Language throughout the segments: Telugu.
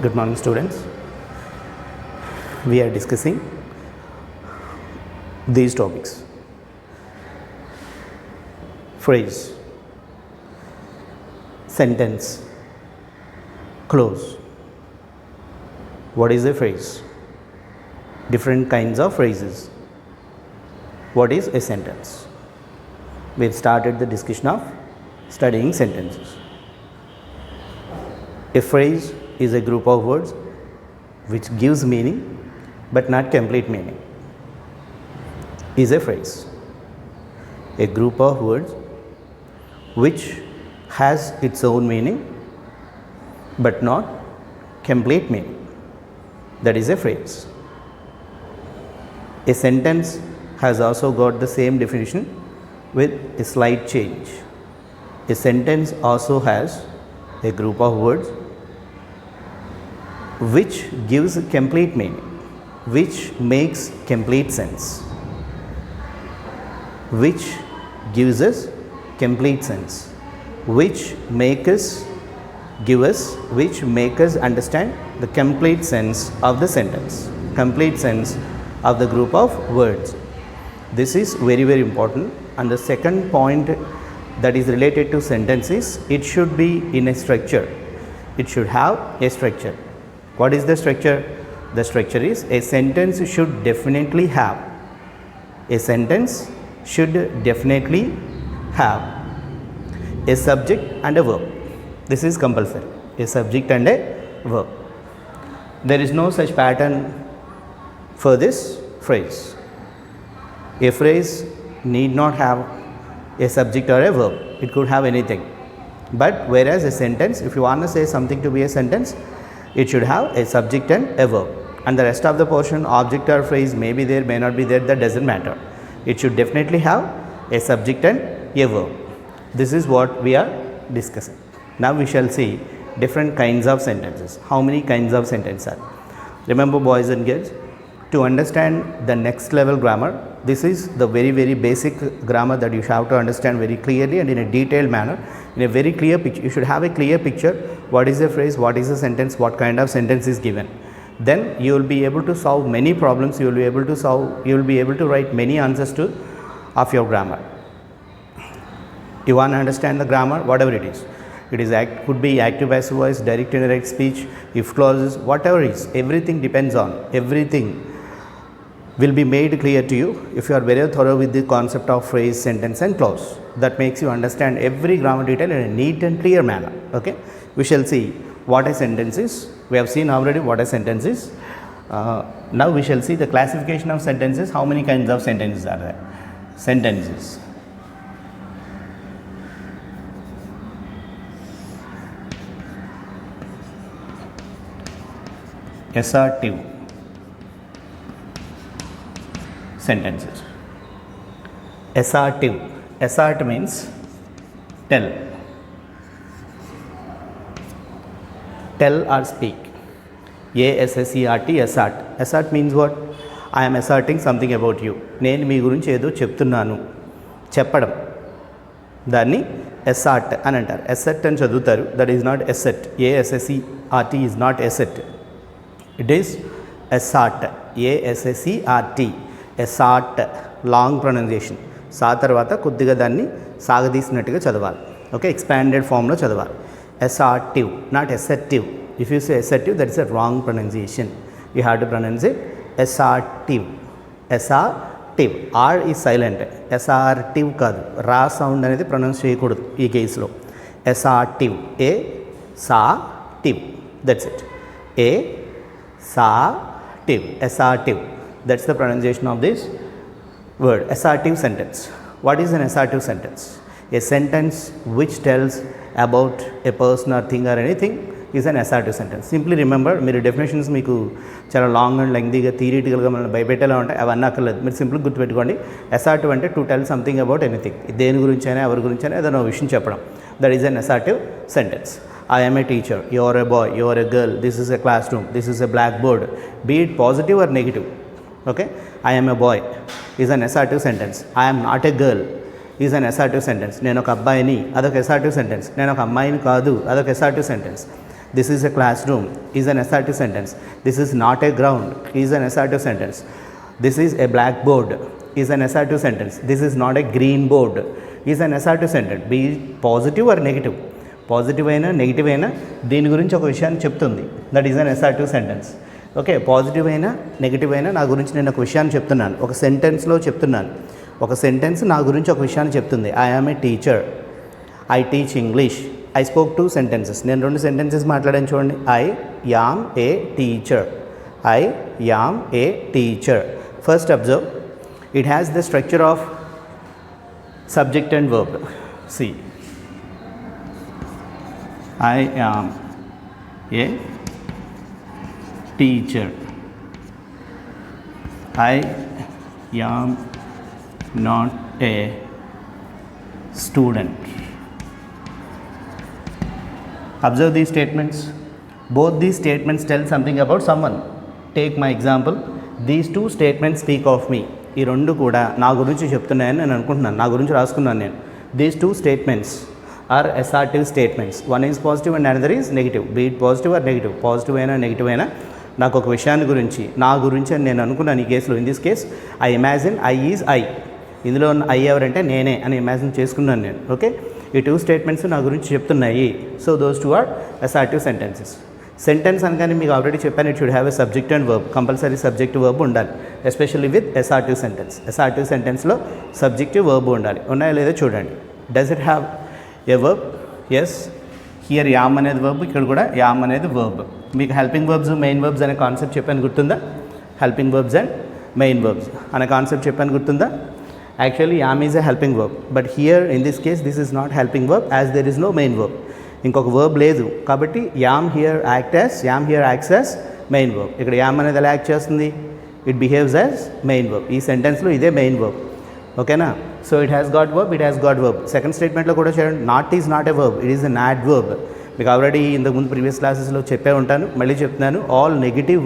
Good morning, students. We are discussing these topics: phrase, sentence, clause. What is a phrase? Different kinds of phrases. What is a sentence? We've started the discussion of studying sentences. A phrase is a group of words which gives meaning but not complete meaning. Is a phrase. A group of words which has its own meaning but not complete meaning. That is a phrase. A sentence has also got the same definition with a slight change. A sentence also has a group of words which gives complete meaning, which makes complete sense, which gives us complete sense, which make us understand the complete sense of the sentence, complete sense of the group of words. This is very, very important. And the second point that is related to sentences, it should be in a structure. It should have a structure. What is the structure? The structure is a sentence should definitely have. A sentence should definitely have a subject and a verb. This is compulsory. A subject and a verb. There is no such pattern for this phrase. A phrase need not have a subject or a verb. It could have anything. But whereas a sentence, if you want to say something to be a sentence, it should have a subject and a verb. And the rest of the portion, object or phrase, may be there, may not be there, that doesn't matter. It should definitely have a subject and a verb. This is what we are discussing. Now we shall see different kinds of sentences. How many kinds of sentences are? Remember, boys and girls, to understand the next level grammar, this is the very, very basic grammar that you have to understand very clearly and in a detailed manner, in a very clear picture. You should have a clear picture. What is a phrase? What is a sentence? What kind of sentence is given? Then you will be able to solve many problems. You will be able to write many answers of your grammar. You want to understand the grammar, whatever it is. It is could be active, passive voice, direct, indirect speech, if clauses, whatever it is. Everything depends on, everything will be made clear to you if you are very thorough with the concept of phrase, sentence and clause. That makes you understand every grammar detail in a neat and clear manner. Okay, we shall see what a sentence is. We have seen already what a sentence is. Now we shall see the classification of sentences. How many kinds of sentences are there? Sentences. Assertive sentences. Assertive. Assert means tell. Tell or speak. ASSERT, assert. Assert means what? I am asserting something about you. నేను మీ గురించి ఏదో చెప్తున్నాను. చెప్పడం. దాన్ని assert అని అంటారు. Assert అని చదువుతారు. That is not assert. ASSERT is not assert. It is assert. ASSERT. assert. Long pronunciation. సా తర్వాత కొద్దిగా దాన్ని సాగదీసినట్టుగా చదవాలి. ఓకే, ఎక్స్పాండెడ్ ఫామ్లో చదవాలి. assertive, not assertive. If you say assertive, that is a wrong pronunciation. You have to pronounce it assertive. Assertive. R is silent. assertive కాదు. రా సౌండ్ అనేది ప్రొనౌన్స్ చేయకూడదు ఈ కేసులో. assertive. assertive. That's it. assertive. Assertive. That's the pronunciation of this word. Assertive sentence. What is an assertive sentence? A sentence which tells about a person or thing or anything is an assertive sentence. Simply remember, మీరు డెఫినేషన్స్ మీకు చాలా లాంగ్ అండ్ లెంగ్తీగా థియరిటికల్గా మనం భయపెట్టేలా ఉంటాయి, అవన్నీ అక్కర్లేదు. మీరు సింపుల్ గుర్తుపెట్టుకోండి. assertive అంటే to tell something about anything. దేని గురించి అయినా ఎవరి గురించి అయినా ఏదైనా విషయం చెప్పడం. That is an assertive sentence. I am a teacher, you are a boy, you are a girl, this is a classroom, this is a blackboard. Be it positive or negative. Okay, I am a boy is an assertive sentence. I am not a girl is an assertive sentence. నేను ఒక అబ్బాయిని, అదొక assertive sentence. నేను ఒక అమ్మాయిని కాదు, అదొక assertive sentence. This is a classroom is an assertive sentence. This is not a ground is an assertive sentence. This is a blackboard is an assertive sentence. This is not a green board is an assertive sentence. Be it positive or negative. Positive అయినా నెగిటివ్ అయినా దీని గురించి ఒక విషయాన్ని చెప్తుంది. That is an assertive sentence. Okay, positive అయినా నెగిటివ్ అయినా నా గురించి నేను ఒక విషయాన్ని చెప్తున్నాను, ఒక సెంటెన్స్లో చెప్తున్నాను. ఒక సెంటెన్స్ నా గురించి ఒక విషయాన్ని చెప్తుంది. I am a teacher, I teach English, I spoke 2 sentences. నేను 2 sentences మాట్లాడాను చూడండి. I am a teacher, I am a teacher. First observe, it has the structure of subject and verb. See, I am a teacher, I am not a student. Observe these statements. Both these statements tell something about someone. Take my example. These 2 statements speak of me. ఈ రెండు కూడా నా గురించి చెప్తున్నాయని నేను అనుకుంటున్నాను, నా గురించి రాసుకున్నాను నేను. These 2 statements are assertive statements. One is positive and another is negative. Be it positive or negative. Positive అయినా నెగిటివ్ అయినా నాకు ఒక విషయాన్ని గురించి, నా గురించి అని నేను అనుకున్నాను ఈ కేసులో. In this case I imagine I is I. ఇందులో ఐ ఎవరంటే నేనే అని ఇమాజిన్ చేసుకున్నాను నేను. ఓకే, ఈ 2 స్టేట్మెంట్స్ నా గురించి చెప్తున్నాయి. So those 2 are assertive sentences. Sentence అనగానే మీకు ఆల్రెడీ చెప్పాను, it should have a subject and verb. Compulsory subject verb ఉండాలి, especially with assertive sentence. Assertive సెంటెన్స్లో సబ్జెక్టివ్ వర్బ్ ఉండాలి. ఉన్నాయో లేదో చూడండి. Does it have a verb? Yes, here am అనేది వర్బ్, ఇక్కడ కూడా యామ్ అనేది వర్బ్. మీకు హెల్పింగ్ వర్బ్స్, మెయిన్ వర్బ్స్ అనే కాన్సెప్ట్ చెప్పాను గుర్తుందా? Helping verbs and main verbs అనే కాన్సెప్ట్ చెప్పాను గుర్తుందా? Actually am is a helping verb, but here in this case this is not helping verb as there is no main verb. ఇంకొక వర్బ్ లేదు కాబట్టి am here acts as main verb. ఇక్కడ యామ్ అనేది ఎలా యాక్ట్ చేస్తుంది? It behaves as main verb. ఈ సెంటెన్స్లో ఇదే మెయిన్ వర్బ్. ఓకేనా? So it has got verb, it has got verb. Second స్టేట్మెంట్లో కూడా చూడండి, not is not a verb, it is N adverb. మీకు ఆల్రెడీ ఇంతకుముందు ప్రీవియస్ క్లాసెస్లో చెప్పే ఉంటాను, మళ్ళీ చెప్తున్నాను. All negative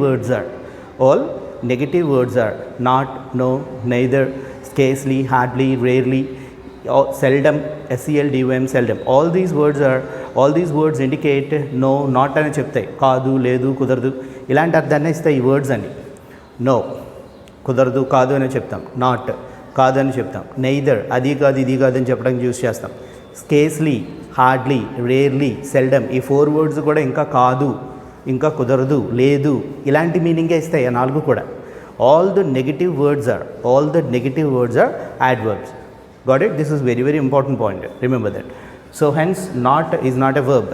words are not, no, neither, scarcely, hardly, rarely, seldom, seldom, seldom. All these words indicate no, not అని చెప్తాయి. కాదు, లేదు, కుదరదు ఇలాంటి అర్థాన్ని ఇస్తాయి ఈ వర్డ్స్ అని. నో కుదరదు, కాదు అని చెప్తాం. నాట్ కాదు అని చెప్తాం. నెయిదర్ అది కాదు ఇది కాదు అని చెప్పడానికి యూస్ చేస్తాం. స్కేర్స్లీ, హార్డ్లీ, రేర్లీ, సెల్డమ్ ఈ 4 words కూడా ఇంకా కాదు, ఇంకా కుదరదు, లేదు ఇలాంటి మీనింగే ఇస్తాయి ఆ 4 కూడా. all the negative words are adverbs. Got it? This is very, very important point. Remember that. So hence not is not a verb,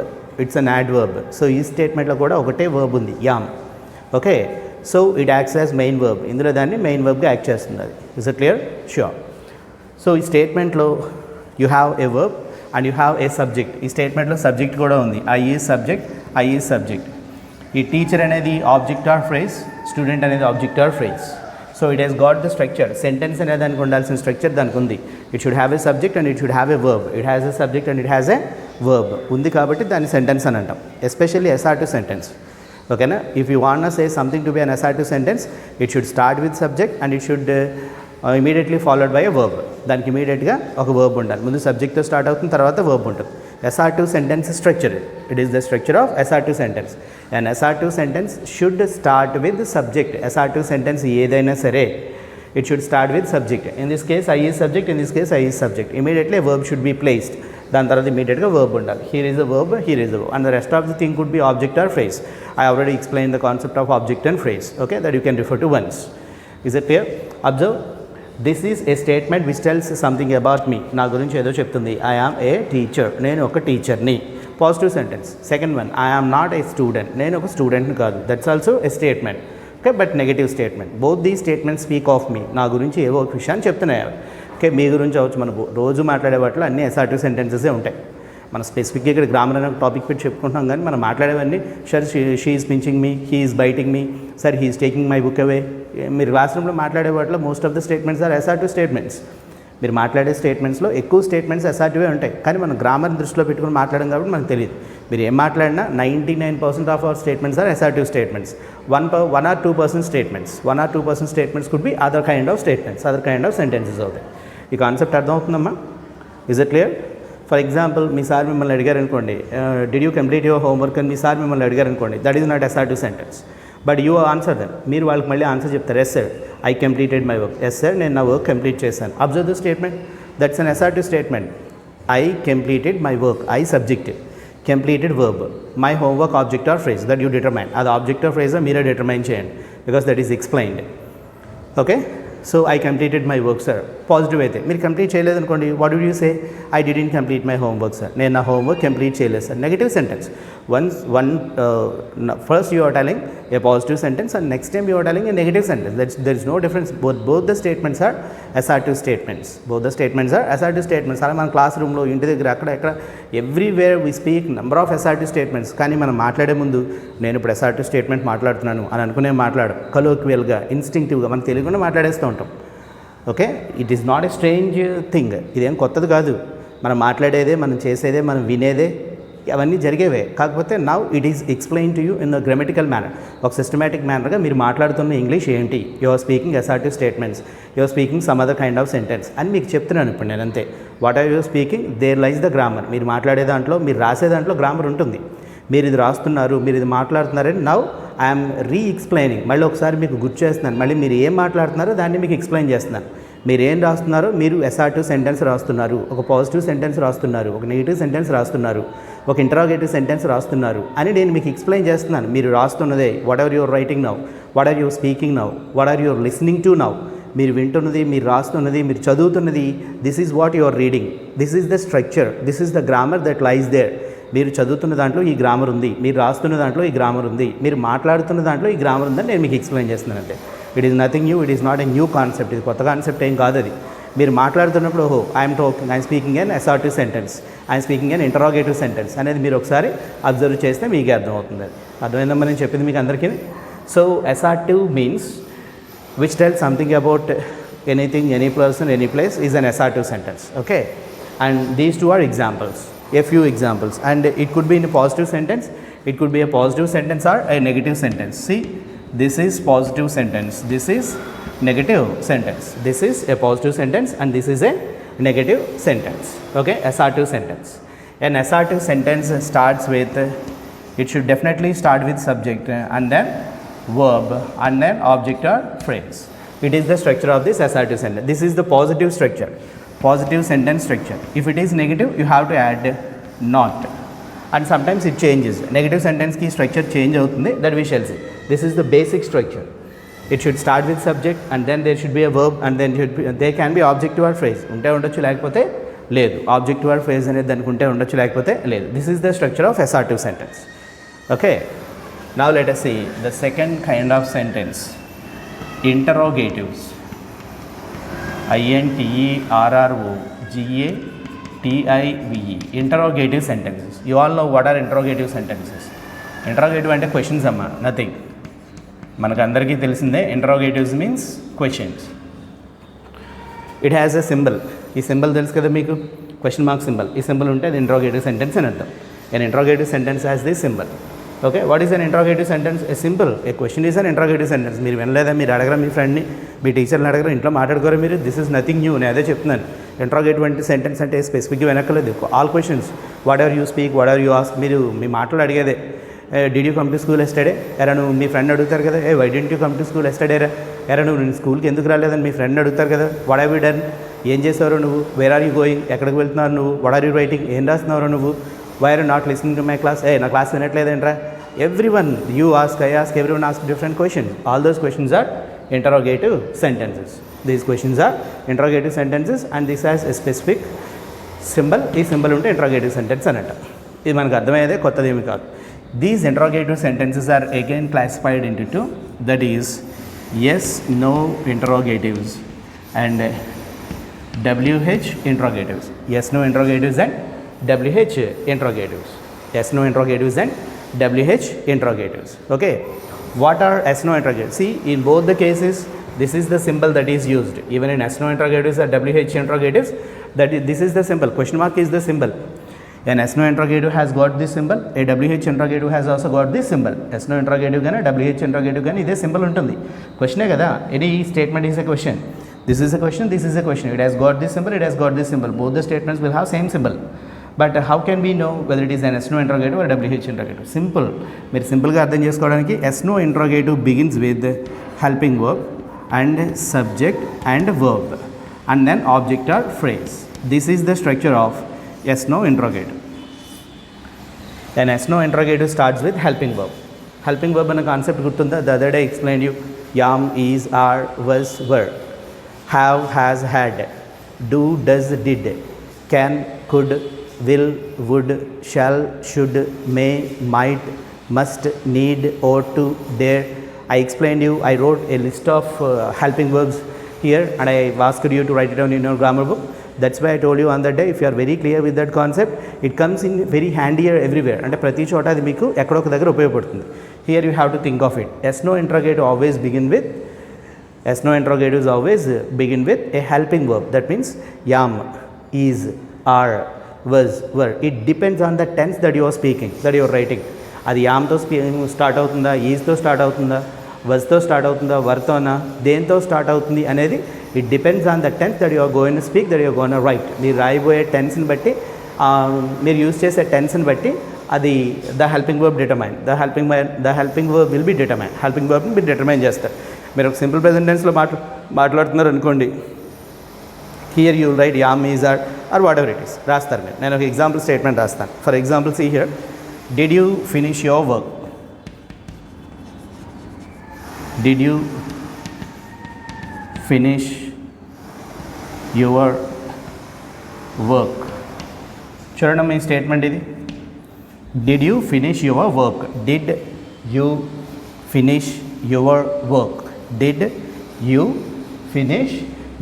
it's an adverb. So ఈ స్టేట్మెంట్లో కూడా ఒకటే verb ఉంది, yam. Okay, so it acts as main verb. ఇందులో దాన్ని మెయిన్ వర్బ్గా యాక్ట్ చేస్తుంది అది. Is it clear? Sure. So ఈ స్టేట్మెంట్లో you have a verb and you have a subject. ఈ స్టేట్మెంట్లో సబ్జెక్ట్ కూడా ఉంది. I is subject. ఈ టీచర్ అనేది ఆబ్జెక్ట్ ఆర్ ఫ్రేజ్, స్టూడెంట్ అనేది object or phrase. So it has got the structure. Sentence అనేది దానికి ఉండాల్సిన స్ట్రక్చర్ దానికి ఉంది. It should have a subject and it should have a verb. It has a subject and it has a verb ఉంది కాబట్టి దాన్ని సెంటెన్స్ అని అంటాం, ఎస్పెషల్లీ అసర్టివ్ సెంటెన్స్. ఓకేనా? If you want say something to be an assertive sentence, it should start with subject and it should immediately followed by a verb. దానికి ఇమీడియట్గా ఒక వర్బ్ ఉండాలి. ముందు సబ్జెక్ట్తో స్టార్ట్ అవుతుంది, తర్వాత వర్బ్ ఉంటుంది. Assertive sentence structure. It is the structure of assertive sentence. An assertive sentence should start with the subject. Assertive sentence ఏదైనా సరే it should start with subject. In this case I is subject, in this case I is subject. Immediately a verb should be placed. దాని తర్వాత ఇమీడియట్గా verb ఉండాలి. Here is a verb, here is a verb, and the rest of the thing could be object or phrase. I already explained the concept of object and phrase, okay, that you can refer to once. Is it clear? Observe. This is a statement which tells something about me. నా గురించి ఏదో చెప్తుంది. ఐ ఆమ్ ఏ టీచర్, నేను ఒక టీచర్ని. Positive sentence. Second one, I am not a student, నేను ఒక స్టూడెంట్ని కాదు. That's also a statement. Okay, but negative statement. Both the statement speak of me. నా గురించి ఏవో ఒక విషయాన్ని చెప్తున్నాయి. ఓకే, మీ గురించి అవచ్చు. మనం రోజు మాట్లాడే వాటిలో అన్ని అసర్టివ్ సెంటెన్సెసే ఉంటాయి. మనం స్పెసిఫిక్గా ఇక్కడ గ్రామర్ అనే టాపిక్ పెట్టి చెప్పుకుంటున్నాం, కానీ మనం మాట్లాడేవన్నీ sir she is pinching me, he is biting me, sir he is taking my book away. మీరు క్లాస్ రూమ్లో మాట్లాడే వాటిలో most of the statements are assertive statements. మీరు మాట్లాడే స్టేట్మెంట్స్లో ఎక్కువ స్టేట్మెంట్స్ అసర్టివే ఉంటాయి, కానీ మనం గ్రామర్ దృష్టిలో పెట్టుకుని మాట్లాడడం కాబట్టి మనకు తెలియదు. మీరు ఏం మాట్లాడినా 99% of our statements are assertive statements. 1 or 2% statements could be other kind of statements, other kind of sentences అవుతాయి. ఈ కాన్సెప్ట్ అర్థమవుతుందమ్మా? Is it clear? For example మీ సార్ మిమ్మల్ని అడిగారు అనుకోండి, did you complete your homework అని మీ సార్ మిమ్మల్ని అడిగారు అనుకోండి, that is not assertive sentence, but you answer then. మీరు వాళ్ళకి మళ్ళీ ఆన్సర్ చెప్తారు, yes sir I completed my work, yes sir నేను నా వర్క్ కంప్లీట్ చేశాను. Observe the statement, that's an assertive statement. I completed my work, I subject, completed verb, my homework object or phrase, that you determine. అది ఆబ్జెక్ట్ ఆర్ ఫ్రేజ్ మీరే డిటర్మైన్ చేయండి, because that is explained. Okay, so I completed my work sir. Positive అయితే మీరు కంప్లీట్ చేయలేదనుకోండి, what do you say, I didn't complete my homework sir, నేను నా హోంవర్క్ కంప్లీట్ చేయలేదు sir. Negative sentence. First you are telling a positive sentence and next time you are telling a negative sentence. There is no difference. Both the statements are assertive statements. Both the statements are assertive statements. అలా మన క్లాస్ రూమ్లో, ఇంటి దగ్గర, అక్కడ ఎక్కడ everywhere we speak number of assertive statements. కానీ మనం మాట్లాడే ముందు నేను ఇప్పుడు అసార్టివ్ స్టేట్మెంట్ మాట్లాడుతున్నాను అని అనుకునే మాట్లాడు, కలోక్వియల్గా, ఇన్స్టింక్టివ్గా మనం తెలుగులో మాట్లాడేస్తూ ఉంటాం. Okay, it is not a strange thing. ఇదేం కొత్తది కాదు. మనం మాట్లాడేదే, మనం చేసేదే, మనం వినేదే, అవన్నీ జరిగేవే. కాకపోతే now it is explain to you in the grammatical manner, ఒక సిస్టమేటిక్ మేనర్గా మీరు మాట్లాడుతున్న ఇంగ్లీష్ ఏంటి, you are speaking assertive statements, you are speaking some other kind of sentence అని మీకు చెప్తున్నాను ఇప్పుడు నేను. అంతే. What are you speaking, there lies the grammar. మీరు మాట్లాడే దాంట్లో, మీరు రాసే దాంట్లో గ్రామర్ ఉంటుంది. మీరు ఇది రాస్తున్నారు, మీరు ఇది మాట్లాడుతున్నారని నౌ ఐఎమ్ ఎక్స్ప్లెయినింగ్. మళ్ళీ ఒకసారి మీకు గుర్తు చేస్తున్నాను, మళ్ళీ మీరు ఏం మాట్లాడుతున్నారో దాన్ని మీకు ఎక్స్ప్లెయిన్ చేస్తున్నాను. మీరు ఏం రాస్తున్నారో, మీరు అసార్టివ్ సెంటెన్స్ రాస్తున్నారు, ఒక పాజిటివ్ సెంటెన్స్ రాస్తున్నారు, ఒక నెగిటివ్ సెంటెన్స్ రాస్తున్నారు, ఒక ఇంటరాగేటివ్ సెంటెన్స్ రాస్తున్నారు అని నేను మీకు ఎక్స్ప్లెయిన్ చేస్తున్నాను. మీరు రాస్తున్నదే, whatever you're writing now, what are your speaking now, what are your listening to now. మీరు వింటున్నది, మీరు రాస్తున్నది, మీరు చదువుతున్నది, this is what you're reading, this is the structure, this is the grammar that lies there. మీరు చదువుతున్న దాంట్లో ఈ గ్రామర్ ఉంది, మీరు రాస్తున్న దాంట్లో ఈ గ్రామర్ ఉంది, మీరు మాట్లాడుతున్న దాంట్లో ఈ గ్రామర్ ఉందని నేను మీకు ఎక్స్ప్లెయిన్ చేస్తున్నాను. అంతే. It is nothing new, it is not a new concept. ఇది కొత్త కాన్సెప్ట్ ఏం కాదు. అది మీరు మాట్లాడుతున్నప్పుడు, ఓహో I'm talking, I'm speaking an assertive sentence, I'm speaking an interrogative sentence అనేది మీరు ఒకసారి అబ్జర్వ్ చేస్తే మీకే అర్థమవుతుంది. అది అర్థమైందమ్మా నేను చెప్పింది మీకు అందరికీ? So assertive means which tell something about anything, any person, any place is an assertive sentence. Okay, and these two are examples, a few examples, and it could be in a positive sentence, it could be a positive sentence or a negative sentence. See, this is positive sentence, this is negative sentence, this is a positive sentence and this is a negative sentence. Okay, assertive sentence. An assertive sentence starts with, it should definitely start with subject and then verb and then object or phrase. It is the structure of this assertive sentence. This is the positive structure, positive sentence structure. If it is negative, you have to add not, and sometimes it changes. Negative sentence ki structure change avutundi, that we shall see. This is the basic structure. It should start with subject and then there should be a verb and then there can be objective or phrase. Unte undachchu lekapothe ledu. Objective or phrase anedi daniki unte undachchu lekapothe ledu. This is the structure of assertive sentence. Okay, now let us see the second kind of sentence, interrogatives. interrogative, interrogative sentences. You all know what are interrogative sentences. Interrogative ante questions amma, nothing. మనకు అందరికీ తెలిసిందే. Interrogatives means questions. It has a symbol. ఈ సింబల్ తెలుసు కదా మీకు, క్వశ్చన్ మార్క్ సింబల్. ఈ సింబల్ ఉంటే అది ఇంటరోగేటివ్ సెంటెన్స్ అని అర్థం. An interrogative sentence has this symbol. Okay, what is an interrogative sentence? A simple, a question is an interrogative sentence. మీరు వినలేదా? మీరు అడగరా మీ ఫ్రెండ్ని, మీ టీచర్ని అడగరా, ఇంట్లో మాట్లాడుకోరా మీరు? This is nothing new. నేను అదే చెప్తున్నాను. ఇంటరోగేటివ్ అంటే సెంటెన్స్ అంటే స్పెసిఫిక్గా వెనక్కలేదు. All questions, whatever you speak, whatever you ask, మీరు మీ మాటలు అడిగేదే. Did you come to school yesterday? ఎరా నువ్వు మీ ఫ్రెండ్ అడుగుతారు కదా, why didn't you come to school yesterday రా? ఎరా నువ్వు నేను స్కూల్కి ఎందుకు రాలేదని మీ ఫ్రెండ్ అడుగుతారు కదా. What have you done? ఏం చేసావు నువ్వు? Where are you going? ఎక్కడికి వెళ్తున్నారు నువ్వు? What are you writing? ఏం రాస్తున్నావు నువ్వు? Why are not listening to my class? నా క్లాస్ వినట్లేదేంట్రా? Everyone, you ask, I ask, everyone asks different questions. All those questions are interrogative sentences. These questions are interrogative sentences and this has a specific symbol. ఈ సింబల్ ఉంటే ఇంటరోగేటివ్ సెంటెన్స్ అనట. ఇది మనకు అర్థమయ్యేదే, కొత్తది ఏమి కాదు. These interrogative sentences are again classified into two, that is yes, no interrogatives and WH interrogatives. Yes, no interrogatives and WH interrogatives. Yes, no interrogatives and WH interrogatives. Okay, what are yes no interrogatives? See, in both the cases this is the symbol that is used. Even in yes no interrogatives or WH interrogatives, this is the symbol. Question mark is the symbol. An yes no interrogative has got this symbol, a WH interrogative has also got this symbol. Yes no interrogative gana WH interrogative gana ide symbol untundi. Question e kada, any statement is a question. This is a question, this is a question. It has got this symbol, it has got this symbol. Both the statements will have same symbol. But how can we know whether it is an yes no interrogative or WH interrogative? Simple, మీరు సింపుల్గా అర్థం చేసుకోవడానికి yes no interrogative begins with helping verb and subject and verb and then object or phrase. This is the structure of yes/no interrogative. An yes/no interrogative starts with helping verb. Helping verb ana concept gurtunda? The other day I explained you. Yam, is, are, was, were. Have, has, had. Do, does, did. Can, could, will, would, shall, should, may, might, must, need, ought to, dare. I explained you, I wrote a list of helping verbs here and I asked you to write it down in your grammar book. That's why I told you on that day, if you are very clear with that concept, it comes in very handier everywhere. And prati chota adi meeku ekkado oka daggara upayogapadutundi. Here you have to think of it. Yes/no interrogative always begin with yes/no interrogatives always begin with a helping verb. That means yam, is, are, was, were. It depends on the tense that you are speaking, that you are writing. అది యామ్తో స్టార్ట్ అవుతుందా, ఈజ్తో స్టార్ట్ అవుతుందా, వజ్తో స్టార్ట్ అవుతుందా, వర్తోనా, దేంతో స్టార్ట్ అవుతుంది అనేది it depends on the tense that your going to speak, that your going to write. మీరు రాయబోయే టెన్స్ని బట్టి, మీరు యూజ్ చేసే టెన్స్ని బట్టి అది the helping verb determine. The helping verb will be determine. Helping వర్బ్ని మీరు డిటర్మైన్ చేస్తారు. మీరు ఒక సింపుల్ ప్రెజెంట్ టెన్స్లో మాట్లాడుతున్నారు అనుకోండి, here you write am, is, are whatever it is రాస్తారు. మీరు నేను ఒక ఎగ్జాంపుల్ స్టేట్మెంట్ రాస్తాను. For example see here, did you finish your work? Did you finish your work? చూడండి మీ స్టేట్మెంట్ ఇది. Did you finish your work? Did you finish your work? Did you finish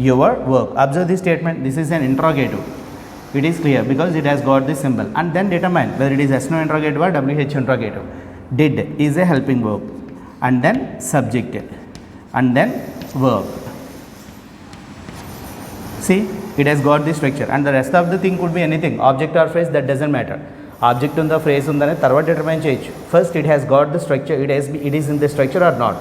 your work? Observe this statement. This is an interrogative. It is clear because it has got this symbol. And then determine whether it is yes/no interrogative or WH interrogative. Did is a helping verb and then subject and then verb. See, it has got this structure and the rest of the thing could be anything, object or phrase, that doesn't matter. Object unda, phrase undane tarvata determine cheyochu. First it has got the structure, it is in the structure or not.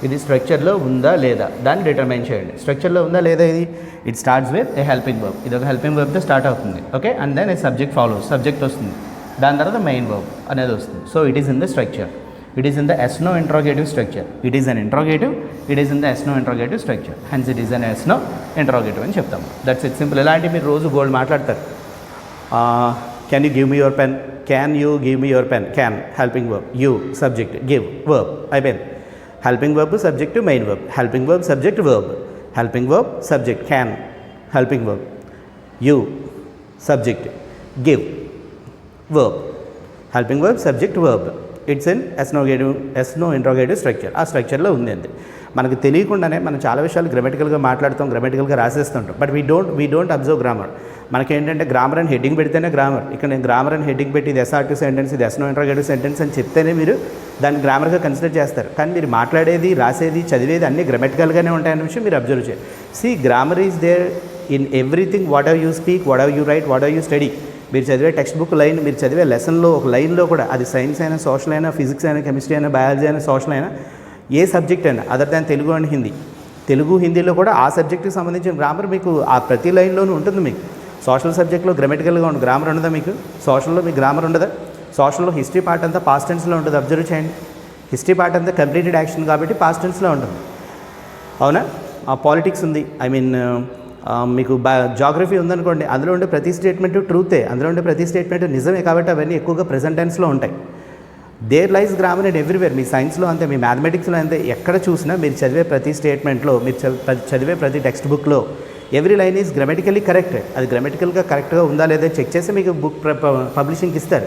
ఇది స్ట్రక్చర్లో ఉందా లేదా దాన్ని డిటర్మైన్ చేయండి. స్ట్రక్చర్లో ఉందా లేదా ఇది, it starts with a helping verb. ఇది ఒక హెల్పింగ్ వర్బ్తో స్టార్ట్ అవుతుంది. Okay, and then a subject follows, subject వస్తుంది, దాని తర్వాత మెయిన్ వర్బ్ అనేది వస్తుంది. So it is in the structure, it is in the yes/no interrogative structure. It is an interrogative, it is in the yes/no interrogative structure. Hence it is an yes/no interrogative అని చెప్తాము. That's it, simple. ఇలాంటి మీరు రోజు గోల్డ్ మాట్లాడతారు. Can you give me your pen, can you give me your pen, can helping verb, you subject, give verb, అయిపోయింది. Helping verb subject to main verb, helping verb subject verb, helping verb subject can, helping verb, you subject, give verb, helping verb subject verb. It's in yes/no interrogative structure. ఆ స్ట్రక్చర్లో ఉంది అంతే. మనకు తెలియకుండానే మనం చాలా విషయాలు గ్రామటికల్గా మాట్లాడుతాం, గ్రామటికల్గా రాసేస్తుంటాం. But we don't observe grammar. మనకేంటంటే గ్రామర్ అని హెడ్డింగ్ పెడితేనే గ్రామర్. ఇక్కడ నేను గ్రామర్ అని హెడ్డింగ్ పెట్టి ఇది SR2 సెంటెన్స్, ఇది yes/no interrogative సెంటెన్స్ అని చెప్తేనే మీరు దాన్ని గ్రామర్గా కన్సిడర్ చేస్తారు. కానీ మీరు మాట్లాడేది, రాసేది, చదివేది అన్నీ గ్రామటికల్గానే ఉంటాయనే విషయం మీరు అబ్జర్వ్ చేయాలి. See, grammar is there in everything. Whatever you speak, whatever you write, whatever you study. మీరు చదివే టెక్స్ట్ బుక్ లైన్, మీరు చదివే లెసన్లో ఒక లైన్లో కూడా, అది సైన్స్ అయినా, సోషల్ అయినా, ఫిజిక్స్ అయినా, కెమిస్ట్రీ అయినా, బయాలజీ అయినా, సోషల్ అయినా, ఏ సబ్జెక్ట్ అయినా other than Telugu and Hindi, Telugu హిందీలో కూడా ఆ సబ్జెక్ట్కి సంబంధించిన గ్రామర్ మీకు ఆ ప్రతి లైన్లోనూ ఉంటుంది. మీకు సోషల్ సబ్జెక్ట్లో గ్రామటికల్గా ఉంటుంది, గ్రామర్ ఉండదా మీకు? సోషల్లో మీకు గ్రామర్ ఉండదా? సోషల్లో హిస్టరీ పార్ట్ అంతా పాస్ట్ టెన్స్లో ఉంటుంది. అబ్జర్వ్ చేయండి, హిస్టరీ పార్ట్ అంతా కంప్లీటెడ్ యాక్షన్ కాబట్టి పాస్ట్ టెన్స్లో ఉంటుంది. అవునా? పాలిటిక్స్ ఉంది, ఐ మీన్ మీకు జాగ్రఫీ ఉందనుకోండి, అందులో ఉండే ప్రతి స్టేట్మెంట్ ట్రూతే, అందులో ఉండే ప్రతి స్టేట్మెంట్ నిజమే కాబట్టి అవన్నీ ఎక్కువగా ప్రెజెంట్ టెన్స్లో ఉంటాయి. There lies grammar and everywhere. మీ సైన్స్లో అంతే, మీ మ్యాథమెటిక్స్లో అంతే, ఎక్కడ చూసినా మీరు చదివే ప్రతి స్టేట్మెంట్లో, మీరు చదివే ప్రతి టెక్స్ట్ బుక్లో every line is grammatically correct. అది గ్రామటికల్గా కరెక్ట్గా ఉందా లేదా చెక్ చేసి మీకు బుక్ పబ్లిషింగ్ ఇస్తారు,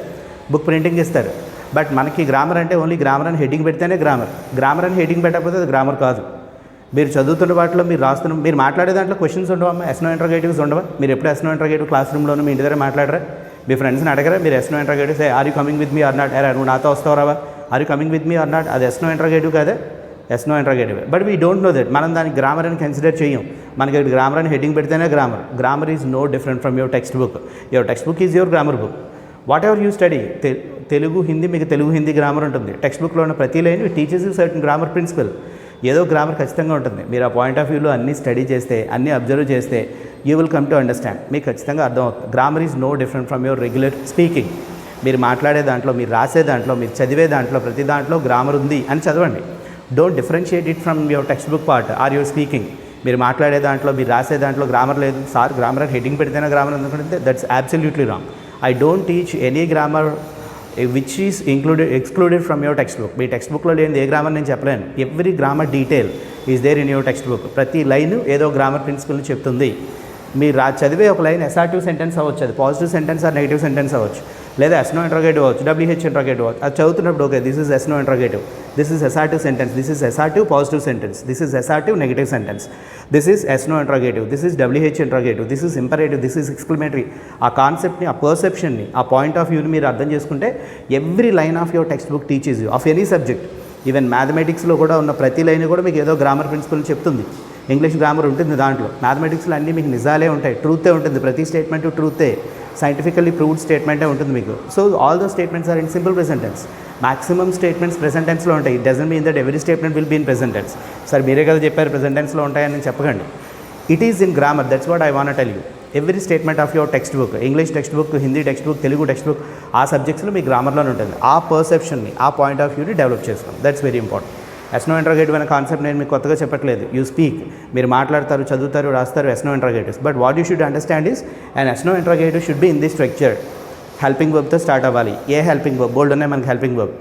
బుక్ ప్రింటింగ్ ఇస్తారు. బట్ మనకి గ్రామర్ అంటే ఓన్లీ గ్రామర్ అని హెడ్డింగ్ పెడితేనే గ్రామర్. గ్రామర్ అని హెడ్డింగ్ పెట్టకపోతే అది గ్రామర్ కాదు. మీరు చదువుతున్న వాటిలో, మీరు మాట్లాడే దాంట్లో క్వశ్చన్స్ ఉండవమ్మా, yes/no interrogatives ఉండవా? మీరు ఎప్పుడు yes/no interrogative క్లాస్ రూమ్లోనూ మీ ఇంటి దగ్గర మాట్లాడరా? మీ ఫ్రెండ్స్ని అడగరా మీరు yes/no interrogatives? Are you coming with me or not? నువ్వు నాతో వస్తావరావా? Are you coming with me or not? అది yes/no interrogative కాదా? yes/no interrogative. But we don't know that. మనం దానికి గ్రామర్ అని కన్సిడర్ చేయం. మనకి గ్రామర్ అని హెడ్డింగ్ పెడితేనే grammar. Grammar is no different from your text book. Your text book is your grammar book. Whatever you study, Telugu Hindi, మీకు తెలుగు హిందీ గ్రామర్ ఉంటుంది. టెక్స్ట్ బుక్లో ఉన్న ప్రతి line teaches you certain grammar principle. ఏదో గ్రామర్ ఖచ్చితంగా ఉంటుంది. మీరు ఆ పాయింట్ ఆఫ్ వ్యూలో అన్నీ స్టడీ చేస్తే, అన్నీ అబ్జర్వ్ చేస్తే you will come to understand. మీకు ఖచ్చితంగా అర్థం అవుతుంది. Grammar is no different from your regular speaking. మీరు మాట్లాడే దాంట్లో, మీరు రాసే దాంట్లో, మీరు చదివే దాంట్లో, ప్రతి దాంట్లో గ్రామర్ ఉంది అని చదవండి. Don't differentiate it from your text book part or your speaking. మీరు మాట్లాడే దాంట్లో, మీరు రాసే దాంట్లో గ్రామర్ లేదు, సార్ గ్రామర్ హెడ్డింగ్ పెడితేనే గ్రామర్ అనుకుంటే that's absolutely wrong. I don't teach any grammar which is excluded from your text book. మీ టెక్స్ట్ బుక్లో లేని ఏ గ్రామర్ నేను చెప్పలేను. Every grammar detail is there in your text book. ప్రతి లైన్ ఏదో గ్రామర్ ప్రిన్సిపల్ని చెప్తుంది. మీరు చదివే ఒక లైన్ అసార్టివ్ సెంటెన్స్ అవ్వచ్చు, అది positive sentence or negative sentence అవ్వచ్చు, లేదా ఎస్నో ఇంట్రోగేటివ్ అవ్వచ్చు, WH ఇంట్రోగేటివ్ అవ్వచ్చు. అది చదువుతున్నప్పుడు okay this is yes no interrogative, this is assertive sentence, this is assertive positive sentence, this is assertive negative sentence, this is yes no interrogative, this is WH interrogative, this is imperative, this is exclamatory. ఆ కాన్సెప్ట్ని, ఆ పర్సెప్షన్ని, ఆ పాయింట్ ఆఫ్ వ్యూని మీరు అర్థం చేసుకుంటే every line of your text book teach you of any subject. Even మ్యాథమెటిక్స్లో కూడా ఉన్న ప్రతి లైన్ కూడా మీకు ఏదో గ్రామర్ ప్రిన్సిపల్ చెప్తుంది. ఇంగ్లీష్ గ్రామర్ ఉంటుంది దాంట్లో. మ్యాథమెటిక్స్లో అన్నీ మీకు నిజాలే ఉంటాయి, ట్రూతే ఉంటుంది. ప్రతి స్టేట్మెంట్ ట్రూతే, సైంటిఫికల్లీ ప్రూవ్డ్ స్టేట్మెంటే ఉంటుంది మీకు. So all those statements are in simple present tense. Maximum statements present టెన్స్లో ఉంటాయి. It doesn't mean that every statement will be in present tense. Sir మీరే కదా చెప్పారు ప్రెజెంట్ టెన్స్లో ఉంటాయని చెప్పకండి. It is in grammar, that's what I want tell you. Every statement of your text book, English text book, Hindi text book, Telugu text book, ఆ సబ్జెక్ట్స్లో మీ గ్రామర్లోనే ఉంటుంది. ఆ పర్సెప్షన్ని, ఆ పాయింట్ ఆఫ్ వ్యూని డెవలప్ చేసుకోండి. That's very important. ఎస్నో ఇంట్రోగేటివ్ అనే కాన్సెప్ట్ నేను మీకు కొత్తగా చెప్పట్లేదు. యూ స్పీక్, మీరు మాట్లాడతారు, చదువుతారు, రాస్తారు yes no interrogatives. But what you should understand is and yes no interrogative should be in the structure. Helping వర్బ్తో స్టార్ట్ అవ్వాలి. ఏ హెల్పింగ్ వర్బ్? బోల్డ్ ఉన్నాయి మనకి helping verb.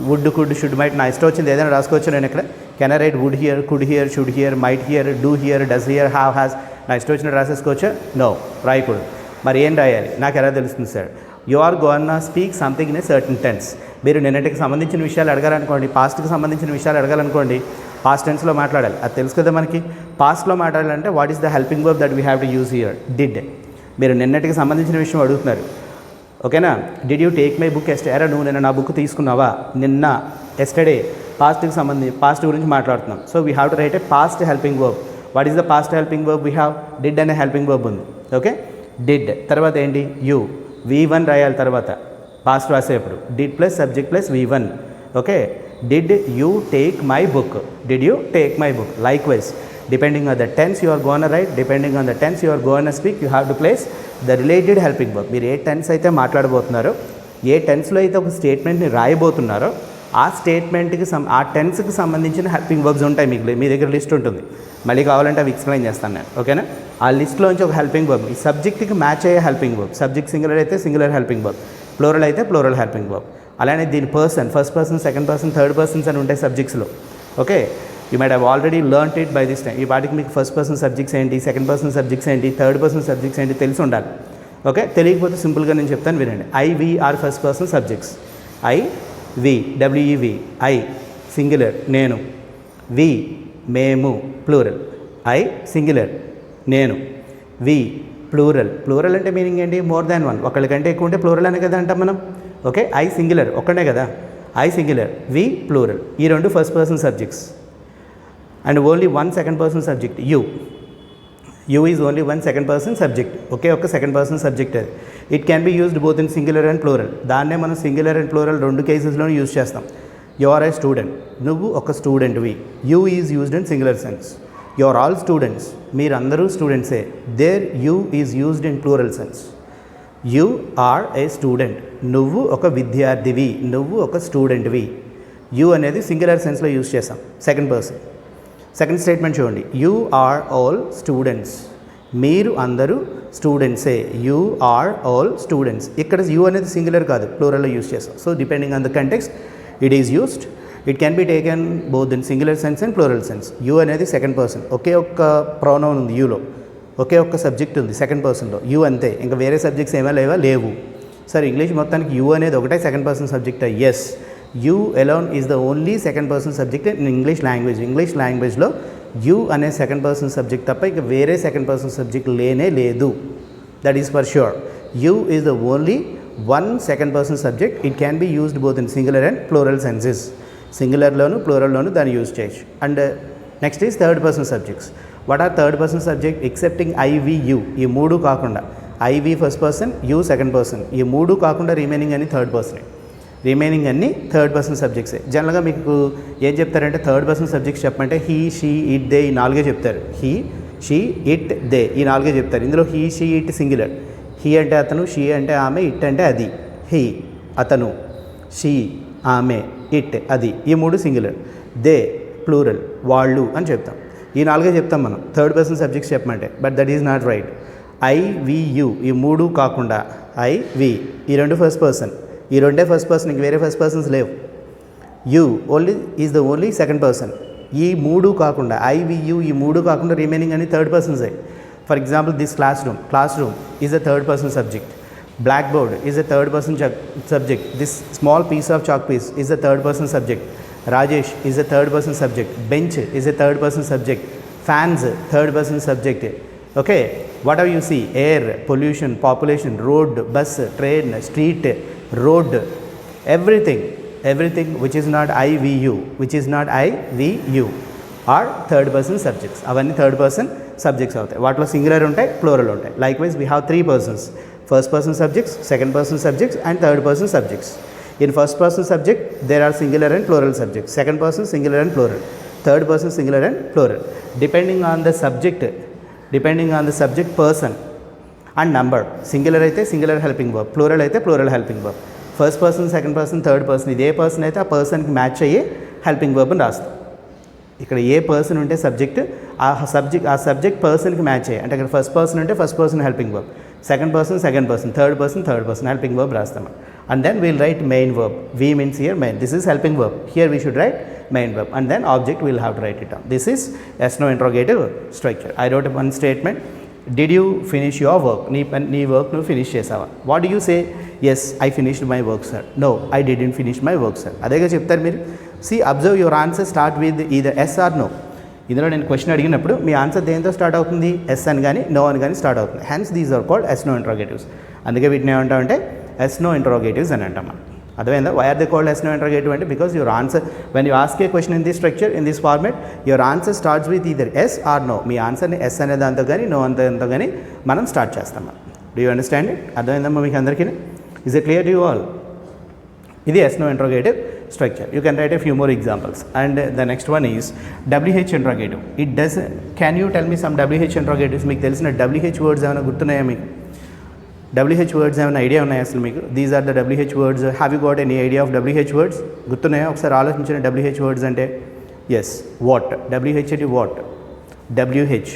Would, could, should, might. నా ఇష్టం వచ్చింది ఏదైనా రాసుకోవచ్చు నేను ఇక్కడ. Can I write would here, could here, should here, might here, do here, does here, have, has? నా ఇష్టం వచ్చినట్టు రాసేసుకోవచ్చా? నో, రాయకూడదు. మరి ఏం రాయాలి? నాకు ఎలా తెలుస్తుంది sir? You are gonna speak something in a certain tense. మీరు నిన్నటికి సంబంధించిన విషయాలు అడగాలనుకోండి, పాస్ట్కి సంబంధించిన విషయాలు అడగాలనుకోండి, పాస్ట్ టెన్స్లో మాట్లాడాలి. అది తెలుసు కదా మనకి. పాస్ట్లో మాట్లాడాలంటే what is the helping verb that we have to use here? Did. మీరు నిన్నటికి సంబంధించిన విషయం అడుగుతున్నారు, ఓకేనా? Did you take my book yesterday? అరే నువ్వు నిన్న నా బుక్ తీసుకున్నావా? నిన్న, ఎస్టర్డే, పాస్ట్ గురించి మాట్లాడుతున్నాం. So we have to right a past helping verb. What is the past helping verb? We have did అనే హెల్పింగ్ వర్బ్ ఉంది. Okay, did. తర్వాత ఏంటి? యూ. V1 రాయాలి తర్వాత పాస్ట్ రాసేటప్పుడు. Did plus subject plus V1. Okay, did you take my book? Did you take my book? Likewise, depending on the tense you are going to write, depending on the tense you are going to speak, you have to place the related helping verb. మీరు ఏ టెన్స్ అయితే మాట్లాడబోతున్నారో, ఏ టెన్స్లో అయితే ఒక స్టేట్మెంట్ని రాయబోతున్నారో, ఆ స్టేట్మెంట్కి ఆ టెన్స్కి సంబంధించిన హెల్పింగ్ వర్బ్స్ ఉంటాయి. మీకు మీ దగ్గర లిస్ట్ ఉంటుంది. మళ్ళీ కావాలంటే అవి ఎక్స్ప్లెయిన్ చేస్తాను నేను, ఓకేనా? ఆ లిస్ట్లోంచి ఒక హెల్పింగ్ వర్బ్, ఈ సబ్జెక్ట్కి మ్యాచ్ అయ్యే హెల్పింగ్ వర్బ్. సబ్జెక్ట్ సింగులర్ అయితే సింగులర్ హెల్పింగ్ వర్బ్, ప్లూరల్ అయితే ప్లూరల్ హెల్పింగ్ వర్బ్. అలానే దీని person, first person, second person, third persons అని ఉంటాయి సబ్జెక్ట్స్లో. Okay, you might have already learnt it by this time. ఈ వాటికి మీకు ఫస్ట్ పర్సన్ సబ్జెక్ట్స్ ఏంటి, సెకండ్ పర్సన్ సబ్జెక్ట్స్ ఏంటి, థర్డ్ పర్సన్ సబ్జెక్ట్స్ ఏంటి తెలిసి ఉండాలి. ఓకే, తెలియకపోతే సింపుల్గా నేను చెప్తాను వినండి. I, we are first person subjects. I, we, WEV, I singular నేను, వి మేము ప్లూరల్, ఐ సింగులర్ నేను, వి ప్లూరల్. ప్లూరల్ అంటే మీనింగ్ ఏంటి? మోర్ దాన్ వన్, ఒకళ్ళకంటే ఎక్కువ ఉంటే ప్లూరల్ అనే కదా అంటాం మనం. ఓకే, ఐ సింగులర్ ఒక్కడే కదా, ఐ సింగులర్, వి ప్లూరల్. ఈ రెండు first person subjects and only one second person subject you. You is only one second person subject. ఒకే ఒక సెకండ్ పర్సన్ సబ్జెక్ట్ అది. It can be used both in singular and plural. దాన్నే మనం సింగులర్ అండ్ ప్లూరల్ రెండు కేసెస్లోనే యూజ్ చేస్తాం. యు ఆర్ ఏ స్టూడెంట్, నువ్వు ఒక స్టూడెంట్వి. You is used in singular sense. You are all students, మీరందరూ స్టూడెంట్సే. There you is used in plural sense. You are a student, నువ్వు ఒక విద్యార్థివి, నువ్వు ఒక స్టూడెంట్వి. యూ అనేది సింగులర్ సెన్స్లో యూజ్ చేస్తాం, సెకండ్ పర్సన్. సెకండ్ స్టేట్మెంట్ చూడండి, యూ ఆర్ ఆల్ స్టూడెంట్స్, మీరు అందరూ స్టూడెంట్సే. You are all students. ఇక్కడ యూ అనేది సింగులర్ కాదు, ప్లూరల్లో యూజ్ చేస్తాం. So depending on the context it is used. It can be taken both in singular sense and plural sense. You అనేది సెకండ్ పర్సన్, ఒకే ఒక్క ప్రొనౌన్ ఉంది యూలో, ఒకే ఒక్క సబ్జెక్ట్ ఉంది సెకండ్ పర్సన్లో, యూ అంతే. ఇంకా వేరే సబ్జెక్ట్స్ ఏమీ లేవు. సరే, ఇంగ్లీష్ మొత్తానికి యూ అనేది ఒకటే second person subject. Yes, you alone is the only second person subject in English language. English లాంగ్వేజ్లో యూ అనే సెకండ్ పర్సన్ సబ్జెక్ట్ తప్ప ఇక వేరే సెకండ్ పర్సన్ సబ్జెక్ట్ లేనే లేదు. That is for sure. You is the only one second person subject. It can be used both in singular and plural senses. సింగులర్లోను ప్లూరల్లోను దాన్ని యూజ్ చేయొచ్చు. And next is third person subjects. What are third person subject? Excepting I, we, you. ఈ మూడు కాకుండా I, we first person, you second person. ఈ మూడు కాకుండా రిమైనింగ్ అన్ని థర్డ్ పర్సనే. రిమైనింగ్ అన్ని థర్డ్ పర్సన్ సబ్జెక్ట్సే. జనరల్గా మీకు ఏం చెప్తారంటే థర్డ్ పర్సన్ సబ్జెక్ట్స్ చెప్పమంటే హీ, షీ, ఇట్, దే, ఈ నాలుగే చెప్తారు. హీ, షీ, ఇట్, దే ఈ నాలుగే చెప్తారు. ఇందులో he, she, it singular. He అంటే అతను, షీ అంటే ఆమె, ఇట్ అంటే అది. హీ అతను, షీ ఆమె, ఇట్ అది, ఈ మూడు సింగులర్. దే ప్లూరల్, వాళ్ళు అని చెప్తాం. ఈ నాలుగే చెప్తాం మనం థర్డ్ పర్సన్ సబ్జెక్ట్స్ చెప్పమంటే. But that is not right. I, we, you ఈ మూడు కాకుండా ఐ, వి ఈ రెండు ఫస్ట్ పర్సన్, ఈ రెండే ఫస్ట్ పర్సన్, ఇంక వేరే ఫస్ట్ పర్సన్స్ లేవు. You only is the only second person. ఈ మూడు కాకుండా ఐ, వి, యూ ఈ మూడు కాకుండా రిమైనింగ్ అని థర్డ్ పర్సన్సే. For example this classroom is a third person subject. Blackboard is a third person subject. This small piece of chalk piece is a third person subject. Rajesh is a third person subject. Bench is a third person subject. Fans third person subject. Okay, whatever you see, air, pollution, population, road, bus, train, street, road, everything which is not I, V, U, are third person subjects. Avanni third person subjects avutayi. Vaatlo singular untayi, plural untayi. Likewise we have three persons: first person subjects, second person subjects and third person subjects. In first person subject there are singular and plural subjects. Second person singular and plural. Third person singular and plural. Depending on the subject person and number. Singular aithe singular helping verb, plural aithe plural helping verb. First person, second person, third person ఇదే పర్సన్ అయితే ఆ పర్సన్కి మ్యాచ్ అయ్యే హెల్పింగ్ వర్బ్ని రాస్తాం. ఇక్కడ ఏ పర్సన్ ఉంటే సబ్జెక్ట్ ఆ సబ్జెక్ట్ పర్సన్కి మ్యాచ్ అయ్యాయి. అంటే ఇక్కడ ఫస్ట్ పర్సన్ ఉంటే first person helping verb, second person third person helping verb రాస్తాం. And then we'll write main verb. We means here main. This is helping verb. Here we should write main verb. And then object we'll have to write it down. This is yes/no interrogative structure. I wrote one statement. Did you finish your work? Nee work nu finish chesava. What do you say? Yes, I finished my work, sir. No, I didn't finish my work, sir. Adega cheptaru meer. See, observe your answer start with either yes or no. ఇందులో నేను క్వశ్చన్ అడిగినప్పుడు మీ ఆన్సర్ దేంతో స్టార్ట్ అవుతుంది? ఎస్ అని కానీ నో అని కానీ స్టార్ట్ అవుతుంది. Hence these are called yes/no interrogatives. అందుకే వీటిని ఏమంటామంటే yes/no interrogatives అని అంటాం మనం. అర్థమైందా? Why are they called yes/no interrogative అంటే because your answer when you ask a question in this structure in this format your answer starts with either yes or no. మీ ఆన్సర్ని ఎస్ అనే దాంతో కానీ నో అంతో కానీ మనం స్టార్ట్ చేస్తాం. Do you understand it? అర్థమైందమ్మా మీకు అందరికీ? Is it clear to you all? ఇది yes/no interrogative structure. You can write a few more examples. And the next one is WH interrogative. It does. Can you tell me some WH interrogatives? మీకు తెలిసిన WH words ఏమైనా గుర్తున్నాయా మీకు? WH words ఏమైనా ఐడియా ఉన్నాయా అసలు మీకు? These are the WH words. Have you got any idea of WH words? గుర్తున్నాయా? ఒకసారి ఆలోచించిన WH words అంటే ఎస్ వాట్, WH అంటే what, WH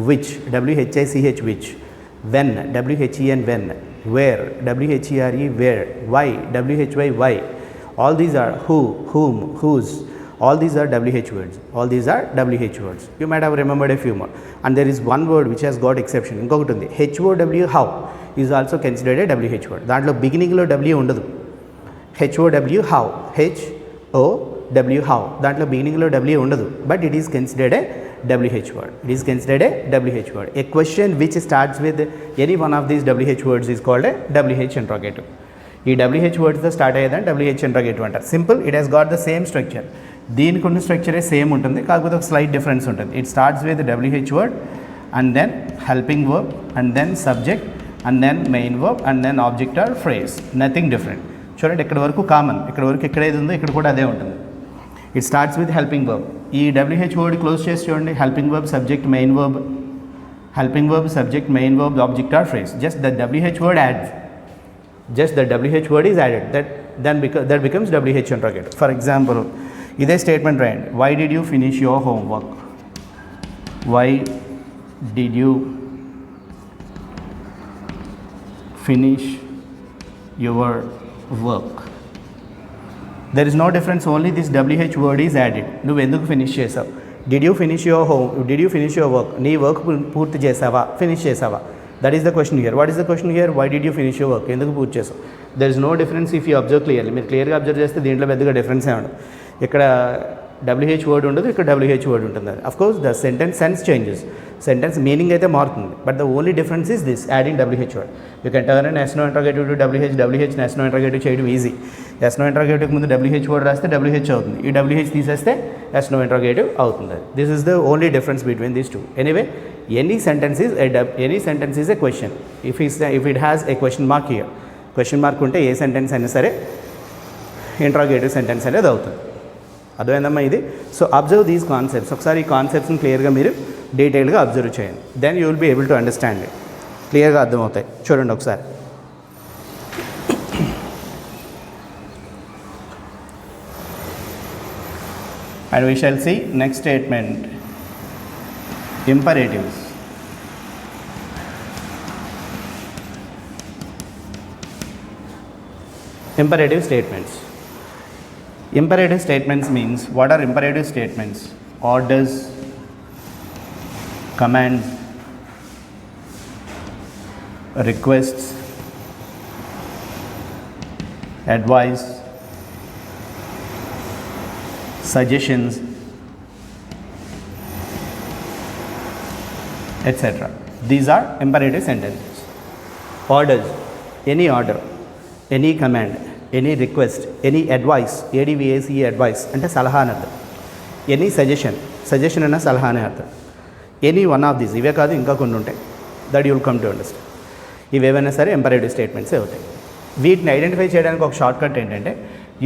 which, WHICH which, when, WHEN when, where, WHERE where, why, WHY why. All these are who, whom, whose. All these are WH words. You might have remembered a few more. And there is one word which has got exception. Inkokati undi. HOW how is also considered a WH word. Dantlo beginning lo W undadu. HOW how. HOW how. Dantlo beginning lo W undadu. But it is considered a WH word. A question which starts with any one of these WH words is called a WH interrogative. ఈ WH వర్డ్స్తో స్టార్ట్ అయ్యేదని WH ఇంట్రాగేటివ్ అంటారు. Simple, it has got the same structure. దీనికి ఉన్న స్ట్రక్చరే సేమ్ ఉంటుంది, కాకపోతే ఒక స్లైట్ డిఫరెన్స్ ఉంటుంది. It starts with WH word and then helping verb and then subject and then main verb and then object or phrase. Nothing different. చూడండి, ఇక్కడ వరకు కామన్, ఇక్కడ వరకు ఎక్కడ ఏది ఉందో ఇక్కడ కూడా అదే ఉంటుంది. It starts with helping verb. ఈ WH వర్డ్ క్లోజ్ చేసి చూడండి. Helping verb, subject, main verb, object or phrase. Just the WH word adds. Just the WH word is added. That becomes WH interrogative. For example, ఇదే స్టేట్మెంట్ రాయండి. Why did you finish your homework? Why did you finish your work? There is no difference, only this WH word is added. నువ్వు ఎందుకు ఫినిష్ చేసావు? Did you finish your work? నీ వర్క్ పూర్తి చేసావా, ఫినిష్ చేసావా? That is the question here. What is the question here? Why did you finish your work? ఎందుకు పూర్తి చేసావు? There is no difference if you observe clearly. మీరు క్లియర్గా అబ్జర్వ్ చేస్తే దీంట్లో పెద్దగా డిఫరెన్స్ ఏమి ఉండదు. ఇక్కడ WH వర్డ్ ఉండదు, ఇక్కడ WH వర్డ్ ఉంటుంది. Of course the sentence sense changes, sentence meaning అయితే మారుతుంది. But the only difference is this, adding WH word. You can turn and yes/no interrogative to WH yes/no interrogative చేయడం ఈజీ. yes/no interrogative ముందు WH వర్డ్ రాస్తే WH అవుతుంది, ఈ WH తీసేస్తే yes/no interrogative అవుతుంది. This is the only difference between these two. Anyway, any sentence is a question. If it has a question mark here, question mark ఉంటే ఏ సెంటెన్స్ అయినా సరే ఇంట్రాగేటివ్ సెంటెన్స్ అనేది అవుతుంది. అర్థమైందమ్మా ఇది? So observe these concepts. ఒకసారి ఈ కాన్సెప్ట్స్ని క్లియర్గా మీరు డీటెయిల్గా అబ్జర్వ్ చేయండి. Then you will be able to understand it. క్లియర్గా అర్థమవుతాయి. చూడండి ఒకసారి. And we shall see next statement, imperatives. Imperative statements. Imperative statements means, what are imperative statements? Orders, commands, requests, advice, suggestions, etc. These are imperative sentences. Orders, any order, any command, any request, any advice, ADVACE advice అంటే సలహా అని అర్థం. ఎనీ సజెషన్ అన్న సలహా అనే అర్థం. ఎనీ వన్ ఆఫ్ దీస్, ఇవే కాదు ఇంకా కొన్ని ఉంటాయి, that you will come to understand. ఇవేవైనా సరే ఎంపరేటివ్ స్టేట్మెంట్సే అవుతాయి. వీటిని ఐడెంటిఫై చేయడానికి ఒక షార్ట్ కట్ ఏంటంటే,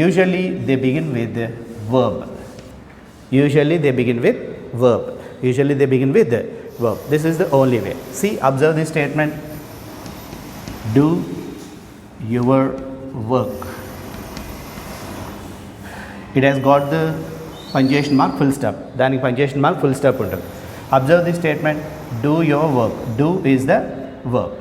usually they begin with verb. Usually they begin with verb. This is the only way. See, observe this statement. Do your work. It has got the punctuation mark full stop. దానికి punctuation mark full stop ఉంటుంది. Observe this statement. Do your work. Do is the verb.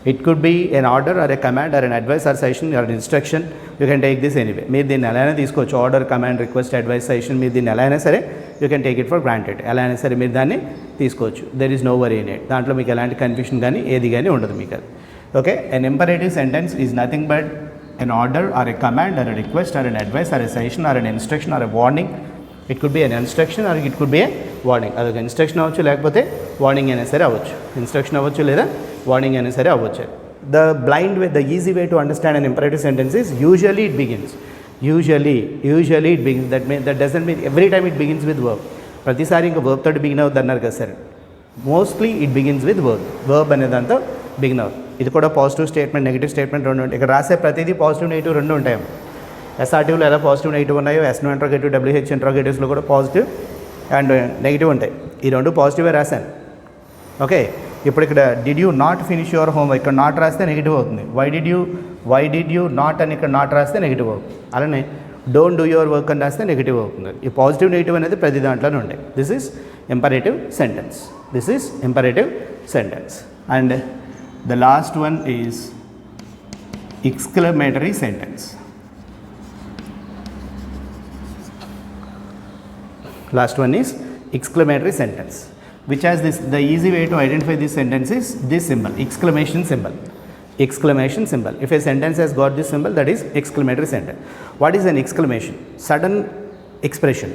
It could be an order or a command or an advice or suggestion or an instruction. You can take this anyway. మీరు దీన్ని ఎలా అయినా తీసుకోవచ్చు. Order, command, request, advice, suggestion, మీరు దీన్ని ఎలా అయినా సరే you can take it for granted. ఎలా అయినా సరే మీరు దాన్ని తీసుకోవచ్చు. There is no worry in it. దాంట్లో మీకు ఎలాంటి కన్ఫ్యూషన్ కానీ ఏది కానీ ఉండదు మీకు అది. Okay, an imperative sentence is nothing but an order or a command or a request or an advice or a suggestion or an instruction or a warning. It could be an instruction or it could be a warning. అదొక ఇన్స్ట్రక్షన్ అవ్వచ్చు, లేకపోతే వార్నింగ్ అయినా సరే అవ్వచ్చు. ఇన్స్ట్రక్షన్ అవ్వచ్చు లేదా వార్నింగ్ అయినా సరే అవ్వచ్చు. The blind way, the easy way to understand an imperative sentence is usually it begins. Usually it begins. That doesn't mean every time it begins with verb. ప్రతిసారి ఇంకా verb తోటి బిగిన్ అవుతుంది అన్నారు కదా sir. Mostly it begins with verb అనే దాంతో బిగిన్ అవుతుంది. ఇది కూడా పాజిటివ్ స్టేట్మెంట్, నెగిటివ్ స్టేట్మెంట్ రెండు ఉంటాయి. ఇక్కడ రాసే ప్రతిదీ పాజిటివ్, నెగిటివ్ రెండు ఉంటాయి. ఎస్ఆర్టీవ్లో ఎలా పాజిటివ్, నెగిటివ్ ఉన్నాయో, ఎస్నో ఇంట్రోగేటివ్, WH ఇంట్రోగేటివ్స్లో కూడా పాజిటివ్ అండ్ నెగిటివ్ ఉంటాయి. ఈ రెండు పాజిటివే రాశాను. ఓకే, ఇప్పుడు ఇక్కడ did you not finish your homework, ఇక్కడ నాట్ రాస్తే నెగిటివ్ అవుతుంది. వై డిడ్ యూ నాట్ అని ఇక్కడ నాట్ రాస్తే నెగిటివ్ అవుతుంది. అలానే డోంట్ డూ యువర్ వర్క్ అని రాస్తే నెగిటివ్ అవుతుంది. ఈ పాజిటివ్, నెగిటివ్ అనేది ప్రతి దాంట్లోనే ఉంటాయి. This is imperative sentence. And the last one is exclamatory sentence. Last one is exclamatory sentence, which has this, the easy way to identify this sentence is this symbol, exclamation symbol. If a sentence has got this symbol, that is exclamatory sentence. What is an exclamation? Sudden expression,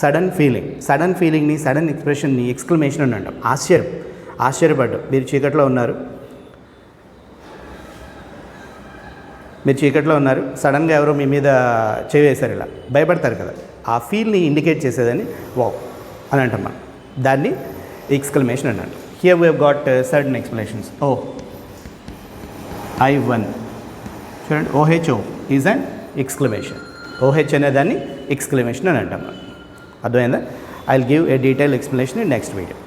sudden feeling ni, sudden expression ni exclamation అని అంటాం. ఆశ్చర్యపడ్డం. మీరు చీకట్లో ఉన్నారు, సడన్గా ఎవరో మీ మీద చేయి వేశారు, ఇలా భయపడతారు కదా. ఆ ఫీల్ని ఇండికేట్ చేసేదని వావ్ అని అంటాం మనం. దాన్ని ఎక్స్క్లమేషన్ అని అంటాం. Here we have got certain explanations. I1 చూడండి, OHO is an exclamation. OH అనే దాన్ని ఎక్స్క్లమేషన్ అని అంటాం మనం. అర్థమైందా? I will give a detail explanation in next video.